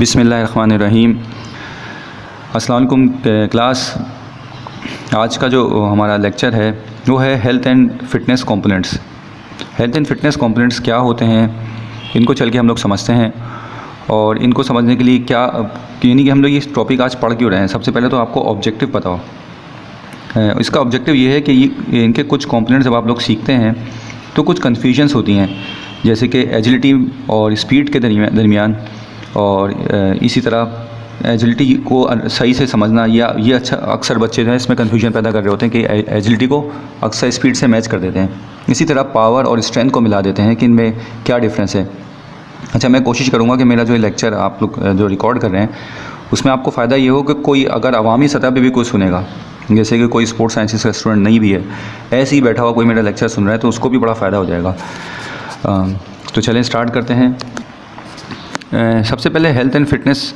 बिस्मिल्लाहिर्रहमानिर्रहीम। अस्सलाम वालेकुम क्लास। आज का जो हमारा लेक्चर है वो है health and fitness components. Health and fitness components क्या होते हैं, इनको चल के हम लोग समझते हैं और इनको समझने के लिए क्या यानी कि हम लोग ये टॉपिक आज पढ़ क्यों रहे हैं। सबसे पहले तो आपको ऑब्जेक्टिव पता हो। इसका ऑब्जेक्टिव ये है कि इनके कुछ कंपोनेंट्स जब आप लोग सीखते हैं तो कुछ कन्फ्यूजन्स होती हैं, जैसे कि एजिलिटी और स्पीड के दरमियान, और इसी तरह एजिलिटी को सही से समझना, या ये अच्छा अक्सर बच्चे जो हैं इसमें कन्फ्यूजन पैदा कर रहे होते हैं कि एजिलिटी को अक्सर स्पीड से मैच कर देते हैं। इसी तरह पावर और स्ट्रेंथ को मिला देते हैं कि इनमें क्या डिफरेंस है। अच्छा, मैं कोशिश करूँगा कि मेरा जो लेक्चर आप लोग जो रिकॉर्ड कर रहे हैं उसमें आपको फ़ायदा ये हो कि कोई अगर अवामी सतह पे भी कोई सुनेगा, जैसे कि कोई स्पोर्ट्स साइंसेस का स्टूडेंट नहीं भी है, ऐसे ही बैठा हुआ कोई मेरा लेक्चर सुन रहा है, तो उसको भी बड़ा फ़ायदा हो जाएगा। तो चलें स्टार्ट करते हैं। सबसे पहले हेल्थ एंड फिटनेस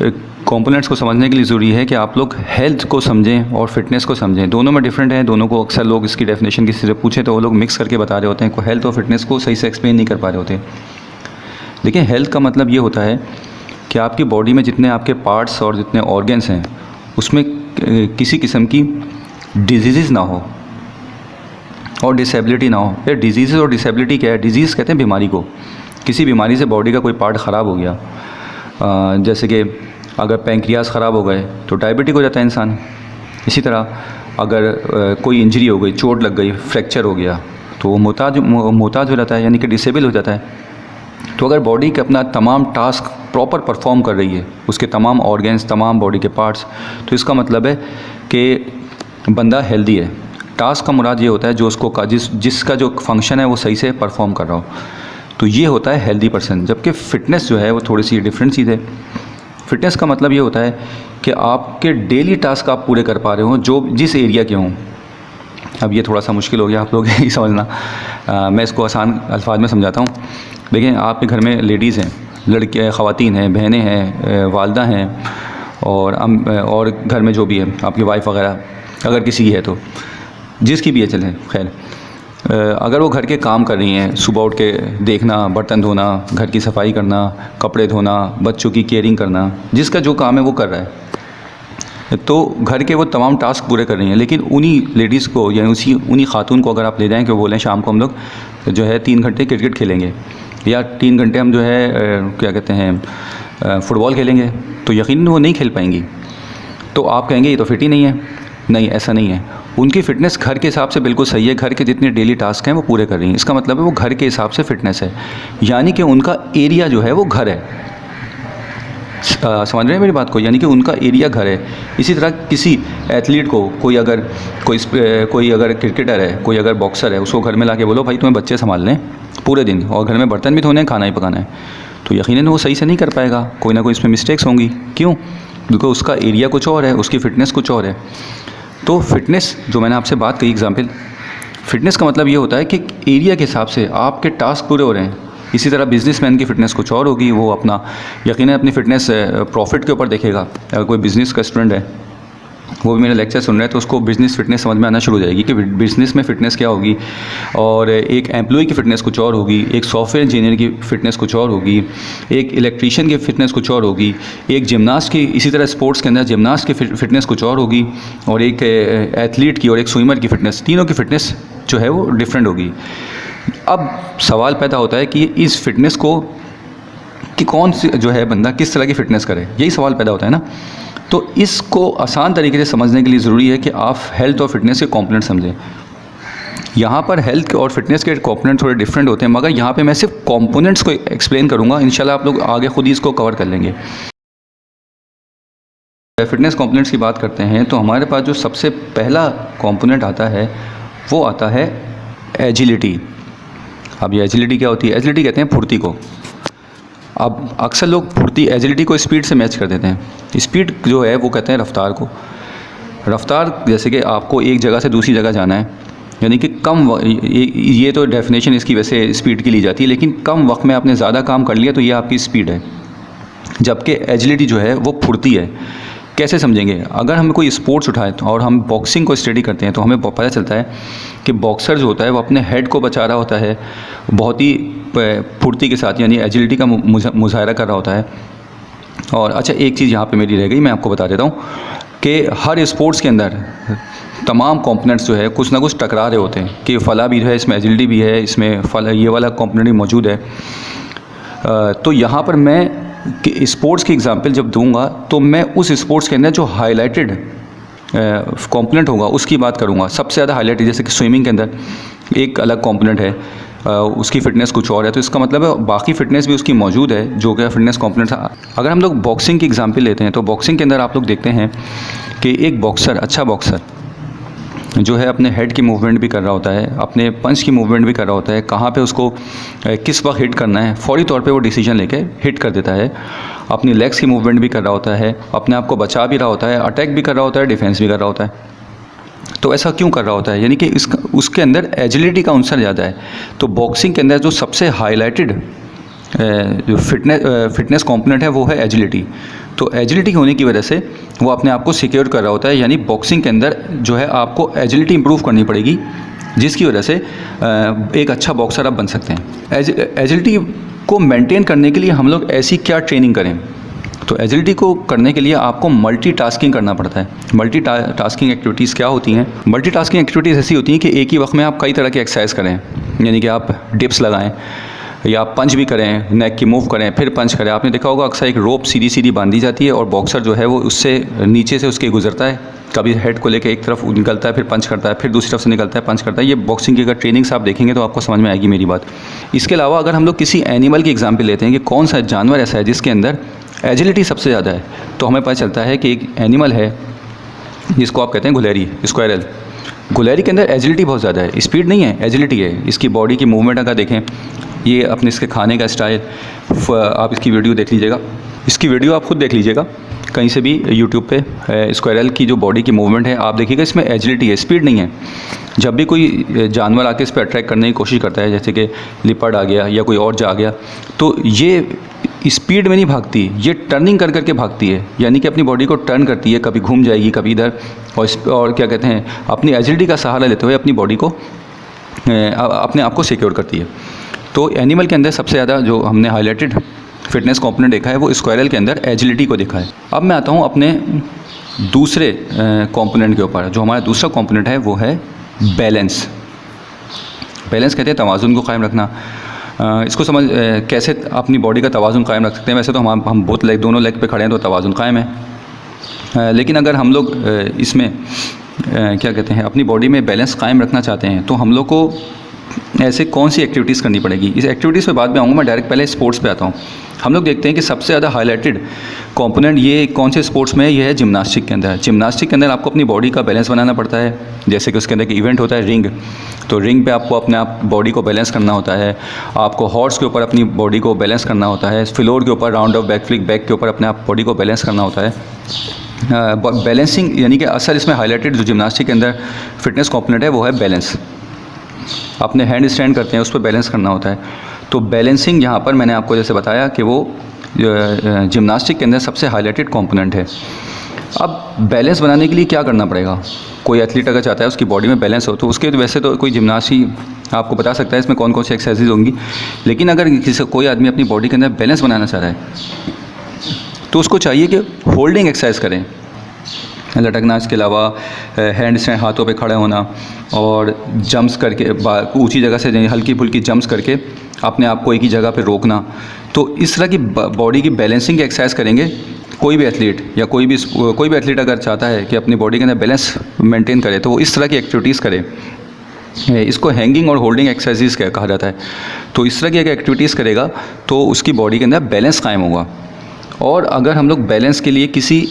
कंपोनेंट्स को समझने के लिए ज़रूरी है कि आप लोग हेल्थ को समझें और फिटनेस को समझें। दोनों में डिफरेंट है। दोनों को अक्सर लोग इसकी डेफिनेशन किसी से पूछे तो वो लोग मिक्स करके बता रहे होते हैं, कोई हेल्थ और फिटनेस को सही से एक्सप्लेन नहीं कर पा रहे होते। देखिए, हेल्थ का मतलब ये होता है कि आपकी बॉडी में जितने आपके पार्ट्स और जितने ऑर्गन्स हैं उसमें किसी किस्म की डिजीज़ ना हो और डिसेबिलिटी ना हो। ये डिजीज़ और डिसेबिलिटी क्या है? डिजीज़ कहते हैं बीमारी को। किसी बीमारी से बॉडी का कोई पार्ट ख़राब हो गया, जैसे कि अगर पैंक्रियाज ख़राब हो गए तो डायबिटिक हो जाता है इंसान। इसी तरह अगर कोई इंजरी हो गई, चोट लग गई, फ्रैक्चर हो गया, तो वो मोहताज हो जाता है, यानी कि डिसेबल हो जाता है। तो अगर बॉडी के अपना तमाम टास्क प्रॉपर परफॉर्म कर रही है, उसके तमाम ऑर्गन्स, तमाम बॉडी के पार्ट्स, तो इसका मतलब है कि बंदा हेल्दी है। टास्क का मुराद ये होता है जो उसको जिसका जो फंक्शन है वो सही से परफॉर्म कर रहा हो, तो ये होता है हेल्दी पर्सन। जबकि फ़िटनेस जो है वो थोड़ी सी डिफरेंट चीज़ है। फ़िटनेस का मतलब ये होता है कि आपके डेली टास्क आप पूरे कर पा रहे हो जो जिस एरिया के हों। अब ये थोड़ा सा मुश्किल हो गया आप लोग ही समझना, मैं इसको आसान अल्फाज में समझाता हूँ। देखिए, आपके घर में लेडीज़ हैं, लड़के, ख़वातीन हैं, बहनें हैं, वालदा हैं, और घर में जो भी है आपकी वाइफ वगैरह, अगर किसी की है तो, जिसकी भी है चलें खैर, अगर वो घर के काम कर रही हैं, सुबह उठ के देखना, बर्तन धोना, घर की सफाई करना, कपड़े धोना, बच्चों की केयरिंग करना, जिसका जो काम है वो कर रहा है, तो घर के वो तमाम टास्क पूरे कर रही हैं। लेकिन उन्हीं लेडीज़ को या उन्हीं खातून को अगर आप ले जाएं कि बोलें शाम को हम लोग जो है 3 घंटे क्रिकेट खेलेंगे या 3 घंटे हम जो है क्या कहते हैं फ़ुटबॉल खेलेंगे, तो यकीनन वो नहीं खेल पाएंगी। तो आप कहेंगे ये तो फिट ही नहीं है। नहीं, ऐसा नहीं है। उनकी फ़िटनेस घर के हिसाब से बिल्कुल सही है। घर के जितने डेली टास्क हैं वो पूरे कर रही हैं। इसका मतलब है वो घर के हिसाब से फ़िटनेस है, यानी कि उनका एरिया जो है वो घर है। समझ रहे हैं मेरी बात को? यानी कि उनका एरिया घर है। इसी तरह किसी एथलीट को कोई अगर क्रिकेटर है, कोई अगर बॉक्सर है, उसको घर में लाके बोलो भाई तुम्हें बच्चे संभाल लें पूरे दिन और घर में बर्तन भी धोने हैं, खाना ही पकाना है, तो यकीनन वो सही से नहीं कर पाएगा। कोई ना कोई इसमें मिस्टेक्स होंगी। क्यों? क्योंकि उसका एरिया कुछ और है, उसकी फ़िटनेस कुछ और है। तो फ़िटनेस जो मैंने आपसे बात कही एग्जाम्पल, फ़िटनेस का मतलब ये होता है कि एरिया के हिसाब से आपके टास्क पूरे हो रहे हैं। इसी तरह बिज़नेसमैन की फ़िटनेस कुछ और होगी। वो अपना यकीनन अपनी फ़िटनेस प्रॉफिट के ऊपर देखेगा। अगर कोई बिज़नेस का स्टूडेंट है, वो भी मेरा लेक्चर सुन रहा है, तो उसको बिज़नेस फ़िटनेस समझ में आना शुरू हो जाएगी कि बिज़नेस में फ़िटनेस क्या होगी। और एक एम्प्लॉय की फ़िटनेस कुछ और होगी, एक सॉफ्टवेयर इंजीनियर की फ़िटनेस कुछ और होगी, एक इलेक्ट्रीशियन की फ़िटनेस कुछ और होगी, एक जिमनास्ट की, इसी तरह स्पोर्ट्स के अंदर जिमनास्ट की फ़िटनेस कुछ और होगी, और एक एथलीट की और एक स्विमर की फ़िटनेस, तीनों की फ़िटनेस जो है वो डिफरेंट होगी। अब सवाल पैदा होता है कि इस फ़िटनेस को कि कौन सी जो है बंदा किस तरह की फ़िटनेस करे, यही सवाल पैदा होता है ना। तो इसको आसान तरीके से समझने के लिए ज़रूरी है कि आप हेल्थ और फिटनेस के कंपोनेंट समझें। यहाँ पर हेल्थ और फिटनेस के कंपोनेंट थोड़े डिफरेंट होते हैं, मगर यहाँ पे मैं सिर्फ कंपोनेंट्स को एक्सप्लेन करूँगा। इंशाल्लाह आप लोग आगे खुद ही इसको कवर कर लेंगे। फिटनेस कंपोनेंट्स की बात करते हैं तो हमारे पास जो सबसे पहला कंपोनेंट आता है वो आता है एजिलिटी। अब ये एजिलिटी क्या होती है? एजिलिटी कहते हैं फुर्ती को। अब अक्सर लोग एजिलिटी को स्पीड से मैच कर देते हैं। स्पीड जो है वो कहते हैं रफ्तार को। रफ्तार जैसे कि आपको एक जगह से दूसरी जगह जाना है, यानी कि ये तो डेफिनेशन इसकी वैसे स्पीड की ली जाती है, लेकिन कम वक्त में आपने ज़्यादा काम कर लिया तो ये आपकी स्पीड है। जबकि एजिलिटी जो है वो फुर्ती है। कैसे समझेंगे? अगर हम कोई स्पोर्ट्स उठाएं और हम बॉक्सिंग को स्टडी करते हैं तो हमें पता चलता है कि बॉक्सर जो होता है वो अपने हेड को बचा रहा होता है, बहुत ही फुर्ती के साथ, यानी एजिलिटी का मुजाहरा कर रहा होता है। और अच्छा, एक चीज़ यहाँ पे मेरी रह गई, मैं आपको बता देता हूँ कि हर स्पोर्ट्स के अंदर तमाम कंपोनेंट्स जो है कुछ ना कुछ टकरा रहे होते हैं कि फला भी है, इसमें एजिलिटी भी है, इसमें फला ये वाला कंपोनेंट भी मौजूद है। तो यहाँ पर मैं स्पोर्ट्स की एग्जांपल जब दूंगा तो मैं उस स्पोर्ट्स के अंदर जो हाईलाइटेड कंपोनेंट होगा उसकी बात करूँगा। सबसे ज़्यादा हाईलाइटेड, जैसे कि स्विमिंग के अंदर एक अलग कंपोनेंट है, उसकी फ़िटनेस कुछ और है, तो इसका मतलब है बाकी फ़िटनेस भी उसकी मौजूद है जो कि फ़िटनेस कंपोनेंट है। अगर हम लोग बॉक्सिंग की एग्जांपल लेते हैं तो बॉक्सिंग के अंदर आप लोग देखते हैं कि एक बॉक्सर, अच्छा बॉक्सर जो है अपने हेड की मूवमेंट भी कर रहा होता है, अपने पंच की मूवमेंट भी कर रहा होता है, कहाँ पे उसको किस वक्त हिट करना है फौरी तौर पे वो डिसीजन लेके हिट कर देता है। अपनी लेग्स की मूवमेंट भी कर रहा होता है, अपने आप को बचा भी रहा होता है, अटैक भी कर रहा होता है, डिफेंस भी कर रहा होता है। तो ऐसा क्यों कर रहा होता है? यानी कि उसके अंदर एजिलिटी का अंसर ज़्यादा है। तो बॉक्सिंग के अंदर जो सबसे हाईलाइटेड जो फिटनेस कंपोनेंट है वो है एजिलिटी। तो एजिलिटी होने की वजह से वो अपने आप को सिक्योर कर रहा होता है, यानी बॉक्सिंग के अंदर जो है आपको एजिलिटी इंप्रूव करनी पड़ेगी, जिसकी वजह से एक अच्छा बॉक्सर आप बन सकते हैं। एजिलिटी को मेंटेन करने के लिए हम लोग ऐसी क्या ट्रेनिंग करें? तो एजिलिटी को करने के लिए आपको मल्टीटास्किंग करना पड़ता है। मल्टीटास्किंग एक्टिविटीज़ क्या होती हैं? मल्टीटास्किंग एक्टिविटीज़ ऐसी होती हैं कि एक ही वक्त में आप कई तरह की एक्सरसाइज करें, यानी कि आप डिप्स लगाएं या पंच भी करें, नेक की मूव करें, फिर पंच करें। आपने देखा होगा अक्सर एक रोप सीधी सीधी बांधी जाती है और बॉक्सर जो है वो उससे नीचे से उसके गुजरता है, कभी हेड को लेकर एक तरफ निकलता है, फिर पंच करता है, फिर दूसरी तरफ से निकलता है, पंच करता है। ये बॉक्सिंग की अगर ट्रेनिंग्स आप देखेंगे तो आपको समझ में आएगी मेरी बात। इसके अलावा अगर हम लोग किसी एनिमल की एग्जाम्पल लेते हैं कि कौन सा जानवर ऐसा है जिसके अंदर एजिलिटी सबसे ज़्यादा है, तो हमें पता चलता है कि एक एनिमल है जिसको आप कहते हैं गुलेरी, स्क्वायरल। गुलेरी के अंदर एजिलिटी बहुत ज़्यादा है, स्पीड नहीं है, एजिलिटी है। इसकी बॉडी की मूवमेंट अगर देखें, ये अपने इसके खाने का स्टाइल, आप इसकी वीडियो देख लीजिएगा, इसकी वीडियो आप खुद देख लीजिएगा कहीं से भी यूट्यूब पे। स्क्वायरल की जो बॉडी की मूवमेंट है आप देखिएगा, इसमें एजिलिटी है, स्पीड नहीं है। जब भी कोई जानवर आके इस पर अट्रैक्ट करने की कोशिश करता है, जैसे कि लिपर्ड आ गया या कोई और जा गया, तो ये स्पीड में नहीं भागती, ये टर्निंग कर करके भागती है, यानी कि अपनी बॉडी को टर्न करती है, कभी घूम जाएगी कभी इधर, और क्या कहते हैं, अपनी एजिलिटी का सहारा लेते हुए अपनी बॉडी को अपने आप को सिक्योर करती है। तो एनिमल के अंदर सबसे ज़्यादा जो हमने हाईलाइटेड फिटनेस कंपोनेंट देखा है वो स्क्वायरल के अंदर एजिलिटी को देखा है। अब मैं आता हूँ अपने दूसरे कंपोनेंट के ऊपर। जो हमारा दूसरा कंपोनेंट है वो है बैलेंस। बैलेंस कहते हैं तवाज़ुन को कायम रखना। इसको समझ कैसे अपनी बॉडी का तवाज़ुन कायम रख सकते हैं? वैसे तो हम दोनों लेग पे खड़े हैं तो तवाज़ुन कायम है, लेकिन अगर हम लोग इसमें क्या कहते हैं अपनी बॉडी में बैलेंस कायम रखना चाहते हैं तो हम लोग को ऐसे कौन सी एक्टिविटीज़ करनी पड़ेगी? इस एक्टिविटीज़ पे बाद में आऊँगा, मैं डायरेक्ट पहले स्पोर्ट्स पे आता हूँ। हम लोग देखते हैं कि सबसे ज़्यादा हाईलाइटेड कंपोनेंट ये कौन से स्पोर्ट्स में है? ये है जिम्नास्टिक के अंदर। जिम्नास्टिक के अंदर आपको अपनी बॉडी का बैलेंस बनाना पड़ता है, जैसे कि उसके अंदर एक इवेंट होता है रिंग, तो रिंग पे आपको अपने आप बॉडी को बैलेंस करना होता है। आपको हॉर्स के ऊपर अपनी बॉडी को बैलेंस करना होता है, फ्लोर के ऊपर round of back flick back के ऊपर अपने आप बॉडी को बैलेंस करना होता है। बैलेंसिंग यानी कि असल इसमें हाईलाइटेड जो जिम्नास्टिक के अंदर फिटनेस कंपोनेंट है वो है बैलेंस। अपने हैंड स्टैंड करते हैं उस पर बैलेंस करना होता है। तो बैलेंसिंग यहाँ पर मैंने आपको जैसे बताया कि वो जिम्नास्टिक के अंदर सबसे हाईलाइटेड कंपोनेंट है। अब बैलेंस बनाने के लिए क्या करना पड़ेगा? कोई एथलीट अगर चाहता है उसकी बॉडी में बैलेंस हो तो उसके वैसे तो कोई जिम्नास्टी आपको बता सकता है इसमें कौन कौन सी एक्सरसाइज होंगी, लेकिन अगर कोई आदमी अपनी बॉडी के अंदर बैलेंस बनाना चाह रहा है तो उसको चाहिए कि होल्डिंग एक्सरसाइज करें, लटकना, इसके अलावा हैंड स्टैंड, हाथों पे खड़ा होना, और जंप्स करके ऊंची जगह से हल्की फुल्की जंप्स करके अपने आप को एक ही जगह पे रोकना। तो इस तरह की बॉडी की बैलेंसिंग एक्सरसाइज करेंगे कोई भी एथलीट, या कोई भी एथलीट अगर चाहता है कि अपनी बॉडी के अंदर बैलेंस मेंटेन करे तो वो इस तरह की एक्टिविटीज़ करे। इसको हैंगिंग और होल्डिंग एक्सरसाइज कहा जाता है। तो इस तरह की अगर एक्टिविटीज़ करेगा तो उसकी बॉडी के अंदर बैलेंस कायम होगा। और अगर हम लोग बैलेंस के लिए किसी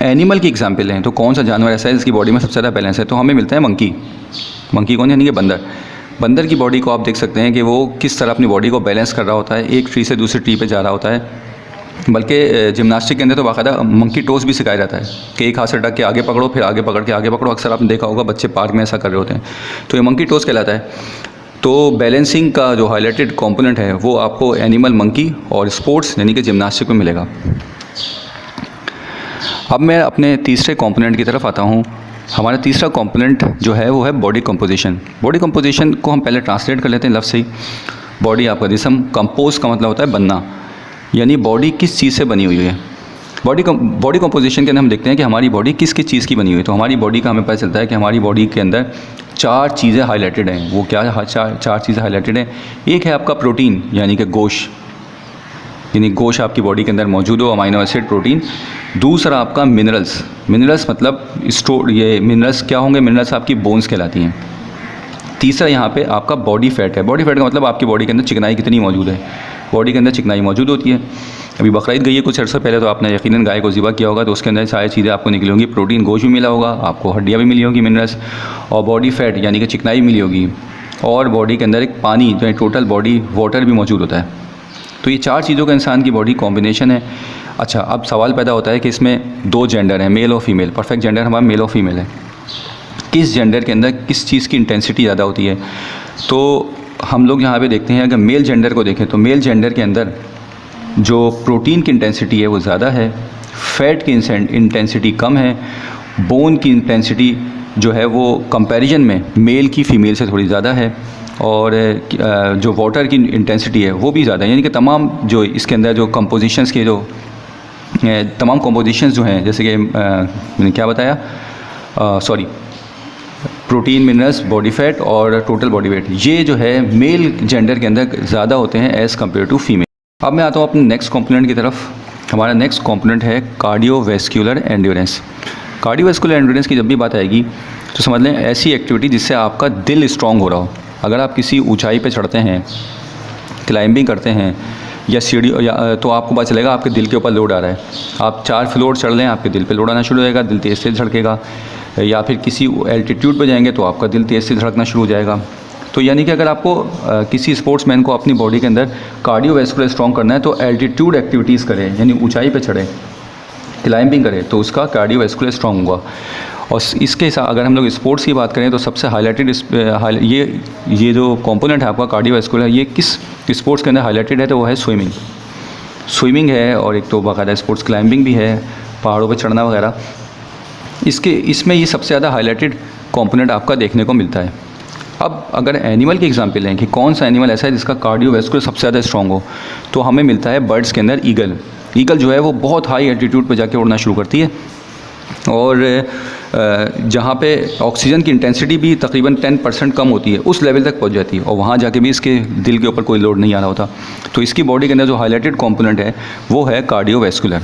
एनिमल की एग्जांपल लें तो कौन सा जानवर ऐसा है जिसकी बॉडी में सबसे ज़्यादा बैलेंस है? तो हमें मिलता है मंकी। मंकी कौन? यानी कि बंदर। बंदर की बॉडी को आप देख सकते हैं कि वो किस तरह अपनी बॉडी को बैलेंस कर रहा होता है, एक ट्री से दूसरी ट्री पे जा रहा होता है। बल्कि जिम्नास्टिक के अंदर तो बाकायदा मंकी टोस भी सिखाया जाता है कि एक हाथ से ढक के आगे पकड़ो, फिर आगे पकड़ के आगे पकड़ो। अक्सर आपने देखा होगा बच्चे पार्क में ऐसा कर रहे होते हैं, तो ये मंकी टोस कहलाता है। तो बैलेंसिंग का जो हाईलाइटेड कंपोनेंट है वो आपको एनिमल, मंकी और स्पोर्ट्स यानी कि जिम्नास्टिक में मिलेगा। अब मैं अपने तीसरे कंपोनेंट की तरफ आता हूँ। हमारा तीसरा कंपोनेंट जो है वो है बॉडी कंपोजिशन। बॉडी कंपोजिशन को हम पहले ट्रांसलेट कर लेते हैं लफ्ज़ से ही। बॉडी आपका जिस्म, कंपोज का मतलब होता है बनना, यानी बॉडी किस चीज़ से बनी हुई है। बॉडी कंपोजिशन के अंदर हम देखते हैं कि हमारी बॉडी किस किस चीज़ की बनी हुई है। तो हमारी बॉडी का हमें पता चलता है कि हमारी बॉडी के अंदर 4 चीज़ें हाईलाइटेड हैं। वो क्या है? चार चीज़ें हाईलाइटेड हैं। एक है आपका प्रोटीन यानी कि गोश्त, यानी गोश्त आपकी बॉडी के अंदर मौजूद हो, अमाइनो एसिड, प्रोटीन। दूसरा आपका मिनरल्स मतलब स्टोर, ये मिनरल्स क्या होंगे? मिनरल्स आपकी बोन्स कहलाती हैं। तीसरा यहाँ पे आपका बॉडी फैट है। बॉडी फैट का मतलब आपकी बॉडी के अंदर चिकनाई कितनी मौजूद है। बॉडी के अंदर चिकनाई मौजूद होती है। अभी बकरीद गई है कुछ अर्सा पहले, तो आपने यकीनन गाय को ज़िबा किया होगा, तो उसके अंदर सारी चीज़ें आपको निकली होंगी। प्रोटीन गोश्त भी मिला होगा, आपको हड्डियाँ भी मिली होंगी, मिनरल्स, और बॉडी फैट यानी कि चिकनाई मिली होगी, और बॉडी के अंदर एक पानी जो है टोटल बॉडी वाटर भी मौजूद होता है। तो ये 4 चीज़ों का इंसान की बॉडी कॉम्बिनेशन है। अच्छा, अब सवाल पैदा होता है कि इसमें 2 जेंडर हैं, मेल और फीमेल। परफेक्ट जेंडर हमारा मेल और फीमेल है। किस जेंडर के अंदर किस चीज़ की इंटेंसिटी ज़्यादा होती है? तो हम लोग यहाँ पे देखते हैं, अगर मेल जेंडर को देखें तो मेल जेंडर के अंदर जो प्रोटीन की इंटेंसिटी है वो ज़्यादा है, फैट की इंटेंसिटी कम है, बोन की इंटेंसिटी जो है वो कंपैरिजन में मेल की फ़ीमेल से थोड़ी ज़्यादा है, और जो वाटर की इंटेंसिटी है वो भी ज़्यादा है। यानी कि तमाम जो इसके अंदर जो कंपोजिशंस के जो तमाम कंपोजिशंस जो हैं, जैसे कि मैंने क्या बताया, प्रोटीन, मिनरल्स, बॉडी फैट और टोटल बॉडी वेट, ये जो है मेल जेंडर के अंदर ज़्यादा होते हैं एज़ कम्पेयर टू फीमेल। अब मैं आता हूँ अपने नेक्स्ट कंपोनेंट की तरफ। हमारा नेक्स्ट कंपोनेंट है कार्डियोवैस्कुलर एंड्योरेंस। कार्डियोवैस्कुलर एंड्योरेंस की जब भी बात आएगी तो समझ लें ऐसी एक्टिविटी जिससे आपका दिल स्ट्रांग हो रहा हो। अगर आप किसी ऊंचाई पे चढ़ते हैं, क्लाइंबिंग करते हैं या सीढ़ी, या तो आपको पता चलेगा आपके दिल के ऊपर लोड आ रहा है। आप 4 फ्लोर चढ़ लें, आपके दिल पे लोड आना शुरू हो जाएगा, दिल तेज़ से धड़केगा। या फिर किसी एल्टीट्यूड पे जाएंगे तो आपका दिल तेज़ से धड़कना शुरू हो जाएगा। तो यानी कि अगर आपको किसी स्पोर्ट्समैन को अपनी बॉडी के अंदर कार्डियोवैस्कुलर स्ट्रॉन्ग करना है तो एल्टीट्यूड एक्टिविटीज़ करें, यानी ऊंचाई पे चढ़े, क्लाइंबिंग करें, तो उसका कार्डियोवैस्कुलर स्ट्रॉन्ग होगा। और इसके साथ अगर हम लोग स्पोर्ट्स की बात करें तो सबसे हाईलाइटेड ये जो कंपोनेंट है आपका कार्डियोवैस्कुलर, ये किस स्पोर्ट्स के अंदर हाईलाइटेड है? तो वो है स्विमिंग है, और एक तो बाकायदा स्पोर्ट्स क्लाइंबिंग भी है, पहाड़ों पर चढ़ना वगैरह। इसमें ये सबसे ज़्यादा हाईलाइटेड कंपोनेंट आपका देखने को मिलता है। अब अगर एनिमल की एग्जांपल लें कि कौन सा एनिमल ऐसा है जिसका कार्डियोवैस्कुलर सबसे ज़्यादा स्ट्रॉन्ग हो, तो हमें मिलता है बर्ड्स के अंदर ईगल जो है वो बहुत हाई एल्टीट्यूड पे जाके उड़ना शुरू करती है, और जहाँ पे ऑक्सीजन की इंटेंसिटी भी तकरीबन 10% कम होती है, उस लेवल तक पहुँच जाती है, और वहाँ जाके भी इसके दिल के ऊपर कोई लोड नहीं आ रहा होता। तो इसकी बॉडी के अंदर जो हाईलाइटेड कॉम्पोनेंट है वो है कार्डियोवैस्कुलर।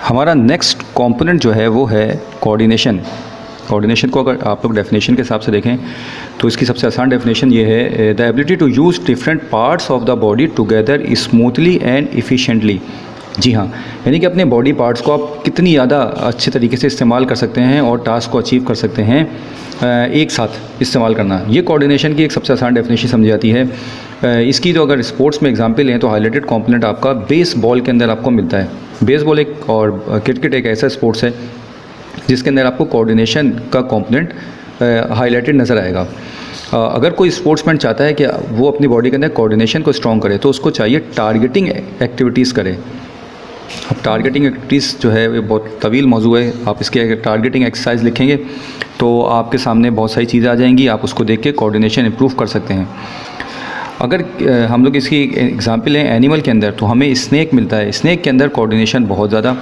हमारा नेक्स्ट कंपोनेंट जो है वो है कोऑर्डिनेशन। कोऑर्डिनेशन को अगर आप लोग डेफिनेशन के हिसाब से देखें तो इसकी सबसे आसान डेफिनेशन ये है, the ability to use different parts of the body together smoothly and efficiently. जी हाँ, यानी कि अपने बॉडी पार्ट्स को आप कितनी ज़्यादा अच्छे तरीके से इस्तेमाल कर सकते हैं और टास्क को अचीव कर सकते हैं एक साथ इस्तेमाल करना, ये कोऑर्डिनेशन की एक सबसे आसान डेफिनेशन समझी जाती है। इसकी जो अगर स्पोर्ट्स में एग्जांपल लें तो हाईलाइटेड कंपोनेंट आपका बेसबॉल के अंदर आपको मिलता है। बेसबॉल एक और क्रिकेट एक ऐसा स्पोर्ट्स है जिसके अंदर आपको कोऑर्डिनेशन का कंपोनेंट हाईलाइटेड नज़र आएगा। अगर कोई स्पोर्ट्समैन चाहता है कि वो अपनी बॉडी के अंदर कोऑर्डिनेशन को स्ट्रॉन्ग करे तो उसको चाहिए टारगेटिंग एक्टिविटीज़ करे। अब टारगेटिंग एक्टिविटीज़ जो है ये बहुत तवील मौजू है, आप इसके अगर टारगेटिंग एक्सरसाइज लिखेंगे तो आपके सामने बहुत सारी चीज़ें आ जाएंगी, आप उसको देख के कोऑर्डिनेशन इंप्रूव कर सकते हैं। अगर हम लोग इसकी एग्जांपल लें एनिमल के अंदर तो हमें स्नेक मिलता है। स्नेक के अंदर कोऑर्डिनेशन बहुत ज़्यादा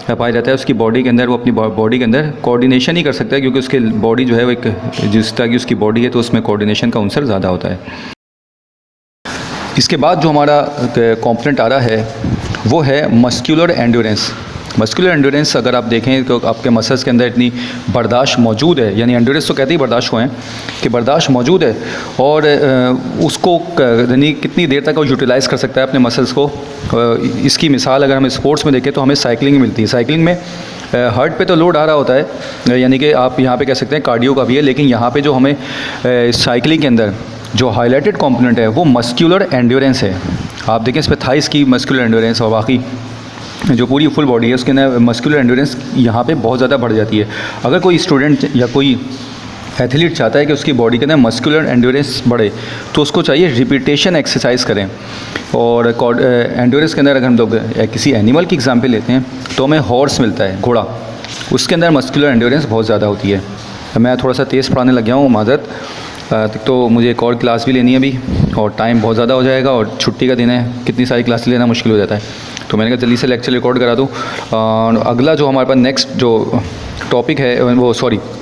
पाया जाता है। उसकी बॉडी के अंदर वो अपनी बॉडी के अंदर कोऑर्डिनेशन ही कर सकता है, क्योंकि उसकी बॉडी जो है वो एक जिस तरह की उसकी बॉडी है तो उसमें कोऑर्डिनेशन का अंसर ज़्यादा होता है। इसके बाद जो हमारा कंपोनेंट आ रहा है वो है मस्कुलर एंड्योरेंस। मस्कुलर एंड्योरेंस अगर आप देखें तो आपके मसल्स के अंदर इतनी बर्दाश्त मौजूद है, यानी एंड्योरेंस तो कहते ही बर्दाश्त को हैं कि बर्दाश्त मौजूद है, और उसको यानी कितनी देर तक वो यूटिलाइज़ कर सकता है अपने मसल्स को। इसकी मिसाल अगर हम स्पोर्ट्स में देखें तो हमें साइकिलिंग मिलती है। साइकिलिंग में हार्ट पे तो लोड आ रहा होता है, यानी कि आप यहाँ पे कह सकते हैं कार्डियो का भी है, लेकिन यहाँ पे जो हमें साइकिलिंग के अंदर जो हाईलाइटेड कंपोनेंट है वो मस्कुलर एंड्योरेंस है। आप देखें इस पर थाइस की मस्कुलर एंड्योरेंस और बाकी जो पूरी फुल बॉडी है उसके अंदर मस्कुलर एंड्योरेंस यहाँ पे बहुत ज़्यादा बढ़ जाती है। अगर कोई स्टूडेंट या कोई एथलीट चाहता है कि उसकी बॉडी के अंदर मस्कुलर एंड्योरेंस बढ़े तो उसको चाहिए रिपीटेशन एक्सरसाइज करें। और एंड्योरेंस के अंदर अगर हम लोग किसी एनिमल की एग्जांपल लेते हैं तो हमें हॉर्स मिलता है, घोड़ा, उसके अंदर मस्कुलर एंड्योरेंस बहुत ज़्यादा होती है। मैं थोड़ा सा तेज़ पढ़ाने लग गया हूँ, माज़रत। तो मुझे एक और क्लास भी लेनी है अभी, और टाइम बहुत ज़्यादा हो जाएगा और छुट्टी का दिन है, कितनी सारी क्लास लेना मुश्किल हो जाता है। तो मैंने कहा जल्दी से लेक्चर रिकॉर्ड करा दूँ। अगला जो हमारे पास नेक्स्ट जो टॉपिक है वो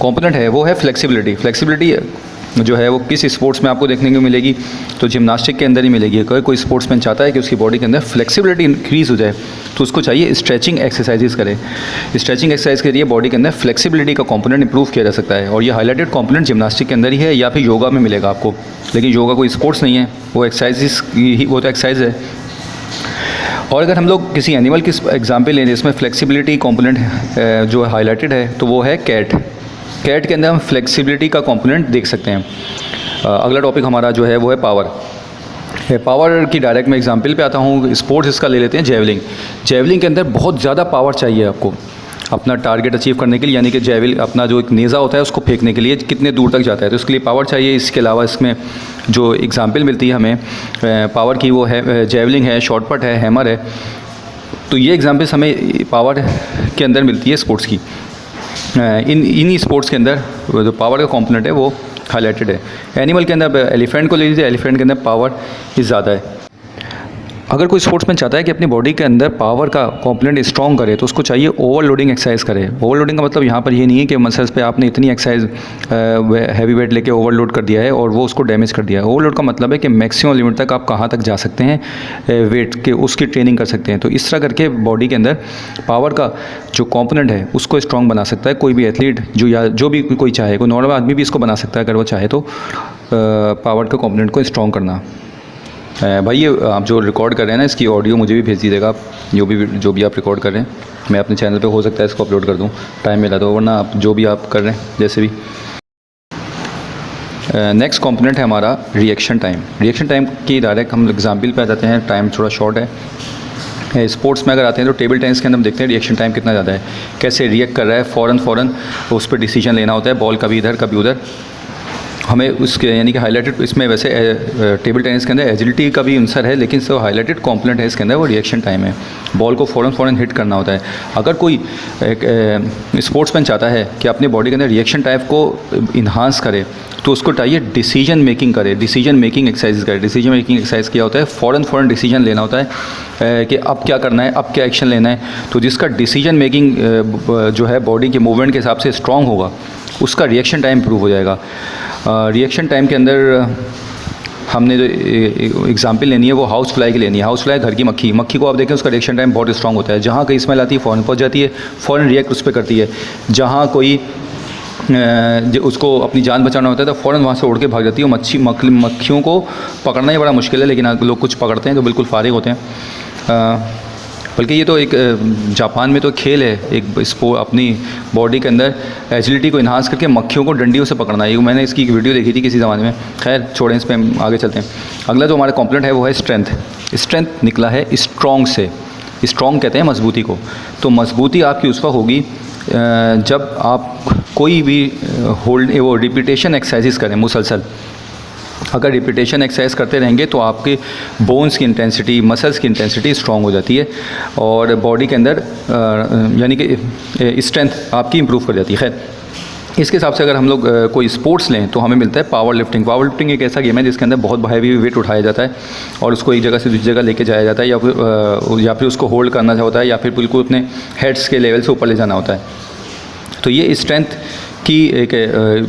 कंपोनेंट है वो है फ्लेक्सिबिलिटी। फ्लेक्सिबिलिटी जो है वो किस स्पोर्ट्स में आपको देखने को मिलेगी, तो जिम्नास्टिक के अंदर ही मिलेगी। अगर कोई स्पोर्ट्समैन चाहता है कि उसकी बॉडी के अंदर फ्लेक्सिबिलिटी इंक्रीज़ हो जाए तो उसको चाहिए स्ट्रेचिंग एक्सरसाइजेस करे। स्ट्रेचिंग एक्सरसाइज के जरिए बॉडी के अंदर फ्लेक्सिबिलिटी का कंपोनेंट इंप्रूव किया जा सकता है, और ये हाईलाइटेड कंपोनेंट जिम्नास्टिक के अंदर ही है या फिर योगा में मिलेगा आपको। लेकिन योगा कोई स्पोर्ट्स नहीं है, वो एक्सरसाइज ही, वो तो एक्सरसाइज है। और अगर हम लोग किसी एनिमल की एग्जाम्पल लें जिसमें फ्लेक्सिबिलिटी कंपोनेंट जो हाईलाइटेड है, तो वो है कैट। कैट के अंदर हम फ्लेक्सिबिलिटी का कंपोनेंट देख सकते हैं। अगला टॉपिक हमारा जो है वो है पावर। पावर की डायरेक्ट मैं एग्जांपल पे आता हूँ। स्पोर्ट्स इसका ले लेते हैं जेवलिंग। जेवलिंग के अंदर बहुत ज़्यादा पावर चाहिए आपको अपना टारगेट अचीव करने के लिए, यानी कि अपना जो एक नेज़ा होता है उसको फेंकने के लिए कितने दूर तक जाता है, तो उसके लिए पावर चाहिए। इसके अलावा इसमें जो एग्जाम्पल मिलती है हमें पावर की, वो है जेवलिंग है, शॉर्टपट है, हैमर है। तो ये एग्जाम्पल्स हमें पावर के अंदर मिलती है स्पोर्ट्स की। इन स्पोर्ट्स के अंदर जो पावर का कंपोनेंट है वो हाईलाइटेड है। एनिमल के अंदर एलिफेंट को ले लीजिए, एलिफेंट के अंदर पावर ही ज़्यादा है। अगर कोई स्पोर्ट्समैन चाहता है कि अपनी बॉडी के अंदर पावर का कंपोनेंट स्ट्रॉन्ग करे, तो उसको चाहिए ओवरलोडिंग एक्सरसाइज करे। ओवरलोडिंग का मतलब यहाँ पर ये नहीं है कि मसल्स पे आपने इतनी एक्सरसाइज हैवी वेट लेके ओवरलोड कर दिया है और वो उसको डैमेज कर दिया है। ओवरलोड का मतलब है कि मैक्सिमम लिमिट तक आप कहाँ तक जा सकते हैं वेट के, उसकी ट्रेनिंग कर सकते हैं। तो इस तरह करके बॉडी के अंदर पावर का जो कंपोनेंट है उसको स्ट्रॉन्ग बना सकता है कोई भी एथलीट, जो भी कोई चाहे। कोई नॉर्मल आदमी भी इसको बना सकता है अगर वो चाहे तो, पावर का कंपोनेंट को स्ट्रॉन्ग करना। भाई ये आप जो रिकॉर्ड कर रहे हैं ना, इसकी ऑडियो मुझे भी भेज दीजिएगा आप, जो भी आप रिकॉर्ड कर रहे हैं। मैं अपने चैनल पे हो सकता है इसको अपलोड कर दूं टाइम मिला तो, वरना आप जो भी आप कर रहे हैं जैसे भी। नेक्स्ट कंपोनेंट है हमारा रिएक्शन टाइम। रिएक्शन टाइम की डायरेक्ट हम एग्जाम्पल पे आ जाते हैं। टाइम थोड़ा शॉर्ट है। स्पोर्ट्स में अगर आते हैं तो टेबल टेनिस के अंदर हम देखते हैं रिएक्शन टाइम कितना ज़्यादा है, कैसे रिएक्ट कर रहा है, फ़ौरन उस पर डिसीजन लेना होता है, बॉल कभी इधर कभी उधर। हमें उसके यानी कि हाईलाइटेड, इसमें वैसे टेबल टेनिस के अंदर एजिलिटी का भी आंसर है, लेकिन जो हाईलाइटेड कंपोनेंट है इसके अंदर वो रिएक्शन टाइम है। बॉल को फ़ौरन हिट करना होता है। अगर कोई स्पोर्ट्समैन चाहता है कि अपनी बॉडी के अंदर रिएक्शन टाइम को इन्हांस करे, तो उसको चाहिए डिसीजन मेकिंग करे, डिसीजन मेकिंग एक्सरसाइज करे। डिसीजन मेकिंग एक्सरसाइज क्या होता है, फ़ौरन डिसीजन लेना होता है कि अब क्या करना है, अब क्या एक्शन लेना है। तो जिसका डिसीजन मेकिंग जो है बॉडी के मूवमेंट के हिसाब से स्ट्रॉन्ग होगा, उसका रिएक्शन टाइम इम्प्रूव हो जाएगा। रिएक्शन टाइम के अंदर हमने जो एग्जांपल लेनी है वो हाउस फ्लाई की लेनी है। हाउस फ्लाई घर की मक्खी को आप देखें, उसका रिएक्शन टाइम बहुत स्ट्रॉन्ग होता है। जहाँ कहीं स्मेल आती है फ़ौरन पहुँच जाती है, फ़ौरन रिएक्ट उस पर करती है। जहाँ कोई उसको अपनी जान बचाना होता है तो फ़ौरन वहाँ से उड़ के भाग जाती है। मक्खियों को पकड़ना ही बड़ा मुश्किल है, लेकिन लोग कुछ पकड़ते हैं तो बिल्कुल फारिग होते हैं। बल्कि ये तो एक जापान में तो खेल है, एक स्पोर्ट अपनी बॉडी के अंदर एजिलिटी को इन्हांस करके मक्खियों को डंडियों से पकड़ना है। मैंने इसकी एक वीडियो देखी थी किसी ज़माने में। खैर छोड़ें, इस पर हम आगे चलते हैं। अगला जो हमारा कंपोनेंट है वो है स्ट्रेंथ। स्ट्रेंथ निकला है स्ट्रॉन्ग से। स्ट्रॉन्ग कहते हैं मजबूती को। तो मजबूती आपकी उस वक्त होगी जब आप कोई भी वो रिपीटेशन एक्सरसाइजेस करें मुसलसल। अगर रिपीटेशन एक्सरसाइज करते रहेंगे तो आपके बोन्स की इंटेंसिटी, मसल्स की इंटेंसिटी स्ट्रॉन्ग हो जाती है और बॉडी के अंदर यानी कि स्ट्रेंथ आपकी इंप्रूव कर जाती है। खैर, इसके हिसाब से अगर हम लोग कोई स्पोर्ट्स लें तो हमें मिलता है पावर लिफ्टिंग। पावर लिफ्टिंग एक ऐसा गेम है जिसके अंदर बहुत हैवी वेट उठाया जाता है और उसको एक जगह से दूसरी जगह लेके जाया जाता है, या फिर उसको होल्ड करना होता है, या फिर बिल्कुल अपने हेड्स के लेवल से ऊपर ले जाना होता है। तो ये स्ट्रेंथ की एक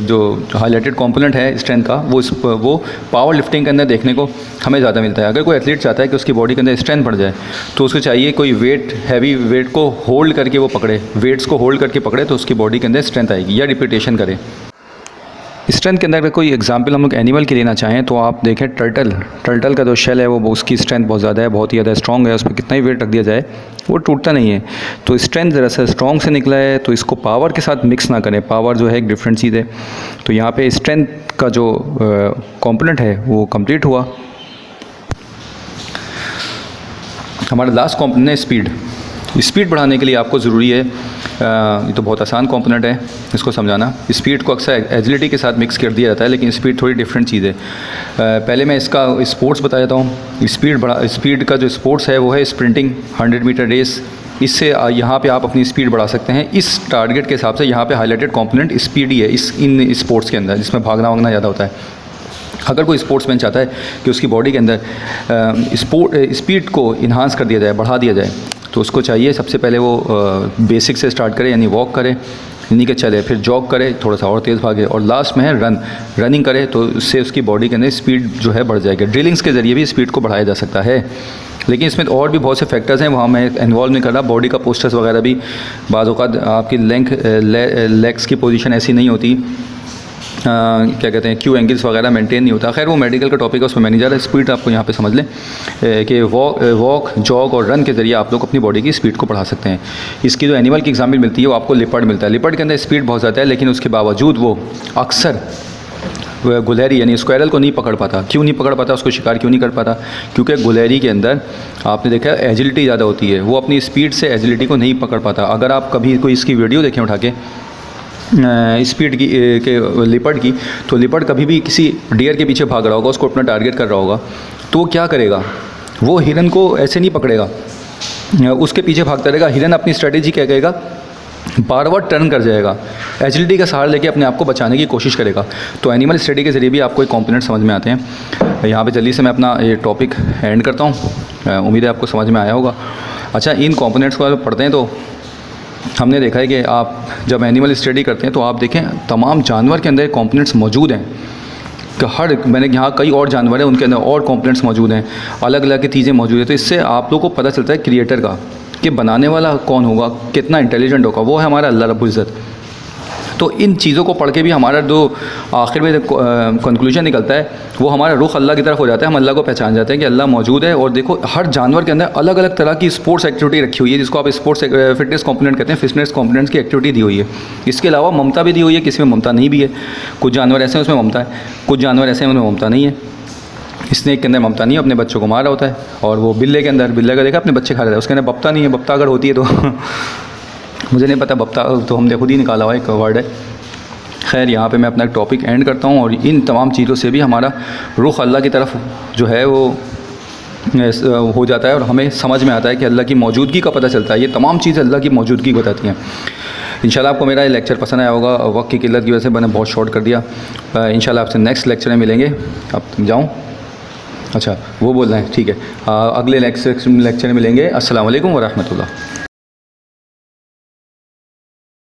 जो हाईलाइटेड कंपोनेंट है स्ट्रेंथ का, वो पावर लिफ्टिंग के अंदर देखने को हमें ज़्यादा मिलता है। अगर कोई एथलीट चाहता है कि उसकी बॉडी के अंदर स्ट्रेंथ बढ़ जाए तो उसको चाहिए कोई हैवी वेट को होल्ड करके वो पकड़े, वेट्स को होल्ड करके पकड़े, तो उसकी बॉडी के अंदर स्ट्रेंथ आएगी, या रिपीटेशन करे। स्ट्रेंथ के अंदर अगर कोई एग्जांपल हम लोग एनिमल की लेना चाहें तो आप देखें टर्टल का जो शेल है वो उसकी स्ट्रेंथ बहुत ज़्यादा है, बहुत ही ज़्यादा स्ट्रॉन्ग है। उस पर कितना ही वेट रख दिया जाए वो टूटता नहीं है। तो स्ट्रेंथ ज़रा सा स्ट्रॉन्ग से निकला है, तो इसको पावर के साथ मिक्स ना करें। पावर जो है एक डिफरेंट चीज़ है। तो यहाँ पे स्ट्रेंथ का जो कंपोनेंट है वो कंप्लीट हुआ। हमारा लास्ट कंपोनेंट है स्पीड। स्पीड बढ़ाने के लिए आपको ज़रूरी है, ये तो बहुत आसान कंपोनेंट है इसको समझाना। स्पीड को अक्सर एजिलिटी के साथ मिक्स कर दिया जाता है, लेकिन स्पीड थोड़ी डिफरेंट चीज़ है। पहले मैं इसका स्पोर्ट्स बता देता हूँ। स्पीड का जो स्पोर्ट्स है वो है स्प्रिंटिंग, 100 मीटर रेस। इससे यहाँ पे आप अपनी स्पीड बढ़ा सकते हैं। इस टारगेट के हिसाब से यहाँ पे हाईलाइटेड कंपोनेंट स्पीड ही है इन स्पोर्ट्स के अंदर, जिसमें भागना वागना ज़्यादा होता है। अगर कोई स्पोर्ट्समैन चाहता है कि उसकी बॉडी के अंदर स्पीड को इन्हांस कर दिया जाए, बढ़ा दिया जाए, तो उसको चाहिए सबसे पहले वो बेसिक से स्टार्ट करे, यानी वॉक करे, यानी कि चले, फिर जॉग करे, थोड़ा सा और तेज़ भागे, और लास्ट में है रनिंग करे, तो उससे उसकी बॉडी के अंदर स्पीड जो है बढ़ जाएगी। ड्रिलिंग्स के ज़रिए भी स्पीड को बढ़ाया जा सकता है, लेकिन इसमें और भी बहुत से फैक्टर्स हैं, वहाँ मैं इन्वॉल्व नहीं कर रहा। बॉडी का पोस्चर्स वगैरह भी, बाज़ औक़ात आपकी लेग्स की पोजीशन ऐसी नहीं होती, क्या कहते हैं, क्यू एंगल्स वगैरह मेंटेन नहीं होता। खैर वो मेडिकल का टॉपिक है, उसमें मैं नहीं जा रहा। स्पीड आपको यहाँ पे समझ लें कि वॉक, जॉग और रन के ज़रिए आप लोग अपनी बॉडी की स्पीड को बढ़ा सकते हैं। इसकी जो एनिमल की एग्जाम्पल मिलती है वो आपको लिपर्ड मिलता है। लिपर्ड के अंदर स्पीड बहुत ज़्यादा है, लेकिन उसके बावजूद वो अक्सर गुलहरी यानी स्क्वायरल को नहीं पकड़ पाता। क्यों नहीं पकड़ पाता, उसको शिकार क्यों नहीं कर पाता? क्योंकि गुलहरी के अंदर आपने देखा है एजिलिटी ज़्यादा होती है, वो अपनी स्पीड से एजिलिटी को नहीं पकड़ पाता। अगर आप कभी कोई इसकी वीडियो देखें उठा के स्पीड की के लिपर्ड की, तो लिपर्ड कभी भी किसी डियर के पीछे भाग रहा होगा, उसको अपना टारगेट कर रहा होगा, तो वो क्या करेगा, वो हिरन को ऐसे नहीं पकड़ेगा, उसके पीछे भागता रहेगा। हिरन अपनी स्ट्रेटेजी क्या करेगा, बार बार टर्न कर जाएगा, एजिलिटी का सहारा लेके अपने आप को बचाने की कोशिश करेगा। तो एनिमल स्टडी के ज़रिए भी आपको एक कॉम्पोनेंट समझ में आते हैं। यहाँ पे जल्दी से मैं अपना ये टॉपिक एंड करता हूँ, उम्मीद है आपको समझ में आया होगा। अच्छा, इन कॉम्पोनेंट्स को पढ़ते हैं तो हमने देखा है कि आप जब एनिमल स्टडी करते हैं तो आप देखें तमाम जानवर के अंदर कंपोनेंट्स मौजूद हैं, कि हर मैंने यहाँ कई और जानवर हैं उनके अंदर और कंपोनेंट्स मौजूद हैं, अलग अलग की चीज़ें मौजूद हैं। तो इससे आप लोगों को पता चलता है क्रिएटर का, कि बनाने वाला कौन होगा, कितना इंटेलिजेंट होगा, वो है हमारा अल्लाह रब्बुल इज़्ज़त। तो इन चीज़ों को पढ़ के भी हमारा जो आखिर में कंक्लूजन निकलता है वो हमारा रुख अल्लाह की तरफ हो जाता है। हम अल्लाह को पहचान जाते हैं कि अल्लाह मौजूद है। और देखो हर जानवर के अंदर अलग अलग तरह की स्पोर्ट्स एक्टिविटी रखी हुई है, जिसको आप स्पोर्ट्स फिटनेस कंपोनेंट कहते हैं। फिटनेस कंपोनेंट्स की एक्टिविटी दी हुई है। इसके अलावा ममता भी दी हुई है, किसी में ममता नहीं भी है। कुछ जानवर ऐसे हैं उसमें ममता है, कुछ जानवर ऐसे हैं उनमें ममता नहीं है। स्नेक के अंदर ममता नहीं है, अपने बच्चों को मार रहा होता है। और वो बिल्ले के अंदर, बिल्ले का देखा अपने बच्चे खा रहा है, उसके अंदर बप्ता नहीं है। बप्ता अगर होती है तो मुझे नहीं पता, बप्ता तो हमने खुद ही निकाला हुआ एक वर्ड है। खैर यहाँ पे मैं अपना टॉपिक एंड करता हूँ। और इन तमाम चीज़ों से भी हमारा रुख अल्लाह की तरफ जो है वो हो जाता है, और हमें समझ में आता है कि अल्लाह की मौजूदगी का पता चलता है। ये तमाम चीज़ें अल्लाह की मौजूदगी बताती हैं। इंशाल्लाह आपको मेरा ये लेक्चर पसंद आया होगा। वक्त की किल्लत की वजह से मैंने बहुत शॉर्ट कर दिया। इंशाल्लाह आपसे नेक्स्ट लेक्चर में मिलेंगे। अब जाऊँ? अच्छा, वो बोल रहे हैं, ठीक है। अगले लेक्चर में मिलेंगे। अस्सलाम वालेकुम व रहमतुल्लाह।